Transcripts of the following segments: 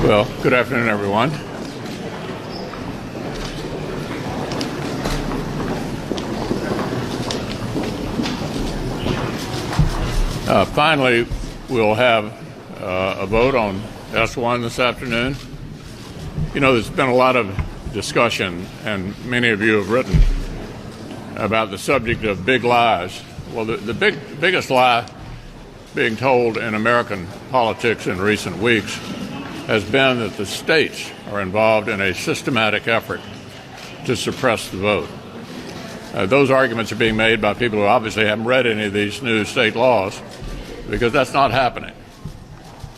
Well, good afternoon, everyone. Finally, we'll have a vote on S1 this afternoon. You know, there's been a lot of discussion, and many of you have written about the subject of big lies. Well, the biggest lie being told in American politics in recent weeks has been that the states are involved in a systematic effort to suppress the vote. Those arguments are being made by people who obviously haven't read any of these new state laws, because that's not happening.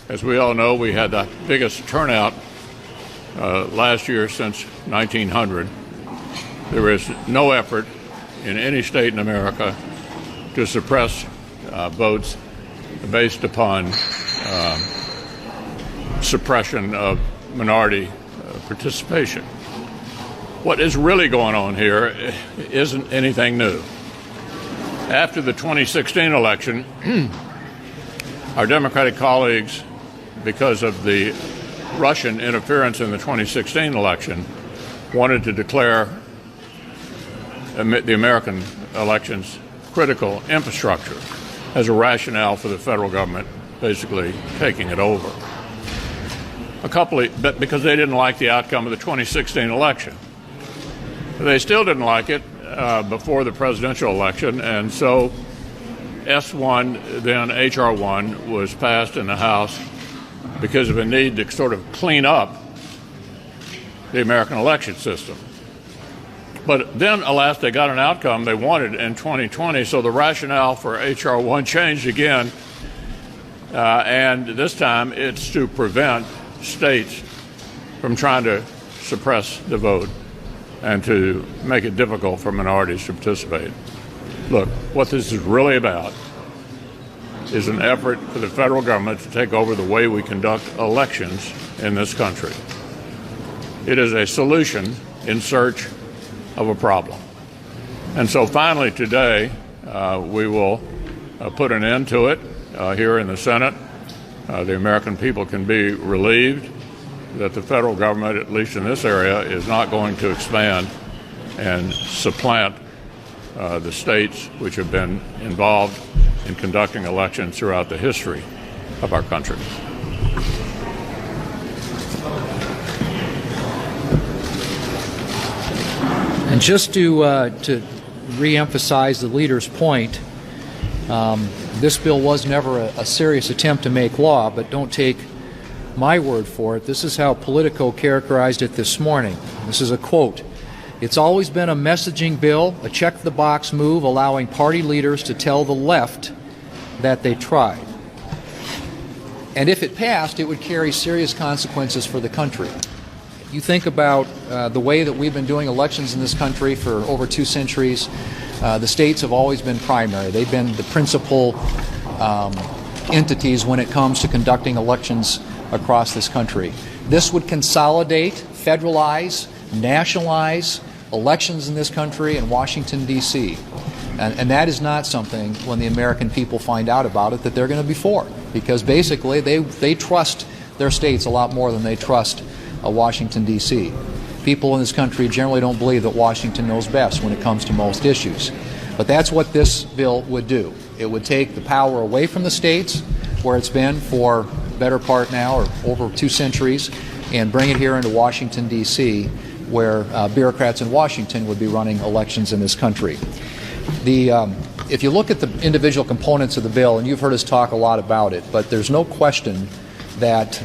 As we all know, we had the biggest turnout last year since 1900. There is no effort in any state in America to suppress votes based upon suppression of minority participation. What is really going on here isn't anything new. After the 2016 election, our Democratic colleagues, because of the Russian interference in the 2016 election, wanted to declare the American elections critical infrastructure as a rationale for the federal government basically taking it over. But because they didn't like the outcome of the 2016 election. They still didn't like it before the presidential election, and so S1, then H.R. 1, was passed in the House because of a need to sort of clean up the American election system. But then, alas, they got an outcome they wanted in 2020, so the rationale for H.R. 1 changed again, and this time it's to prevent states from trying to suppress the vote and to make it difficult for minorities to participate. Look, what this is really about is an effort for the federal government to take over the way we conduct elections in this country. It is a solution in search of a problem. And so finally today, we will put an end to it here in the Senate. The American people can be relieved that the federal government, at least in this area, is not going to expand and supplant the states which have been involved in conducting elections throughout the history of our country. And just to reemphasize the leader's point, this bill was never a serious attempt to make law, but don't take my word for it. This is how Politico characterized it this morning. This is a quote. "It's always been a messaging bill, a check-the-box move allowing party leaders to tell the left that they tried. And if it passed, it would carry serious consequences for the country." You think about the way that we've been doing elections in this country for over 2 centuries. The states have always been primary. They've been the principal entities when it comes to conducting elections across this country. This would consolidate, federalize, nationalize elections in this country in Washington, D.C. And that is not something, when the American people find out about it, that they're going to be for. Because basically they trust their states a lot more than they trust Washington, D.C. People in this country generally don't believe that Washington knows best when it comes to most issues. But that's what this bill would do. It would take the power away from the states, where it's been for better part now, or over 2 centuries, and bring it here into Washington, D.C., where bureaucrats in Washington would be running elections in this country. If you look at the individual components of the bill, and you've heard us talk a lot about it, but there's no question that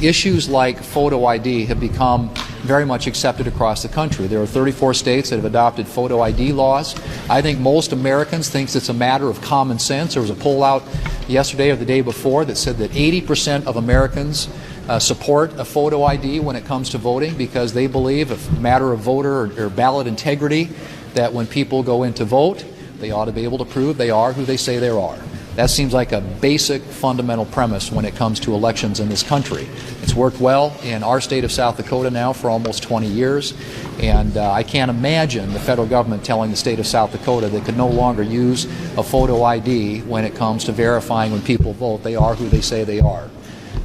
issues like photo ID have become very much accepted across the country. There are 34 states that have adopted photo ID laws. I think most Americans think it's a matter of common sense. There was a poll out yesterday or the day before that said that 80% of Americans support a photo ID when it comes to voting, because they believe, a matter of voter or ballot integrity, that when people go in to vote, they ought to be able to prove they are who they say they are. That seems like a basic fundamental premise when it comes to elections in this country. It's worked well in our state of South Dakota now for almost 20 years, and I can't imagine the federal government telling the state of South Dakota they could no longer use a photo ID when it comes to verifying when people vote they are who they say they are.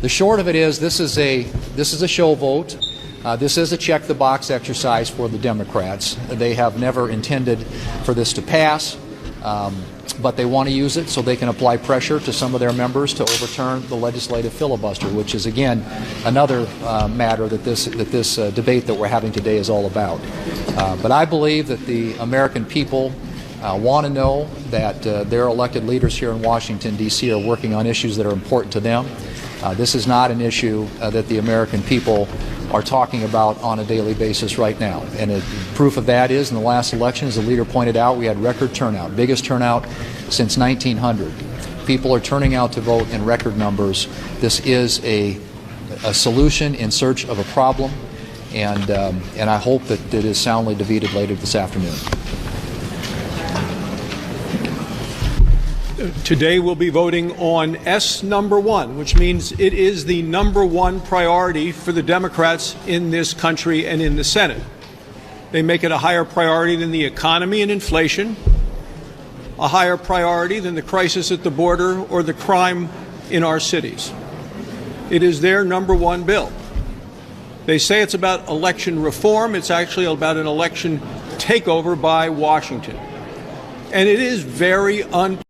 The short of it is this is a show vote. This is a check-the-box exercise for the Democrats. They have never intended for this to pass, but they want to use it so they can apply pressure to some of their members to overturn the legislative filibuster, which is, again, another matter that this debate that we're having today is all about. But I believe that the American people want to know that their elected leaders here in Washington, D.C. are working on issues that are important to them. This is not an issue that the American people are talking about on a daily basis right now. And proof of that is in the last election, as the leader pointed out, we had record turnout, biggest turnout since 1900. People are turning out to vote in record numbers. This is a solution in search of a problem, and I hope that it is soundly defeated later this afternoon. Today we'll be voting on S number 1, which means it is the number 1 priority for the Democrats in this country and in the Senate. They make it a higher priority than the economy and inflation, a higher priority than the crisis at the border or the crime in our cities. It is their number 1 bill. They say it's about election reform. It's actually about an election takeover by Washington. And it is very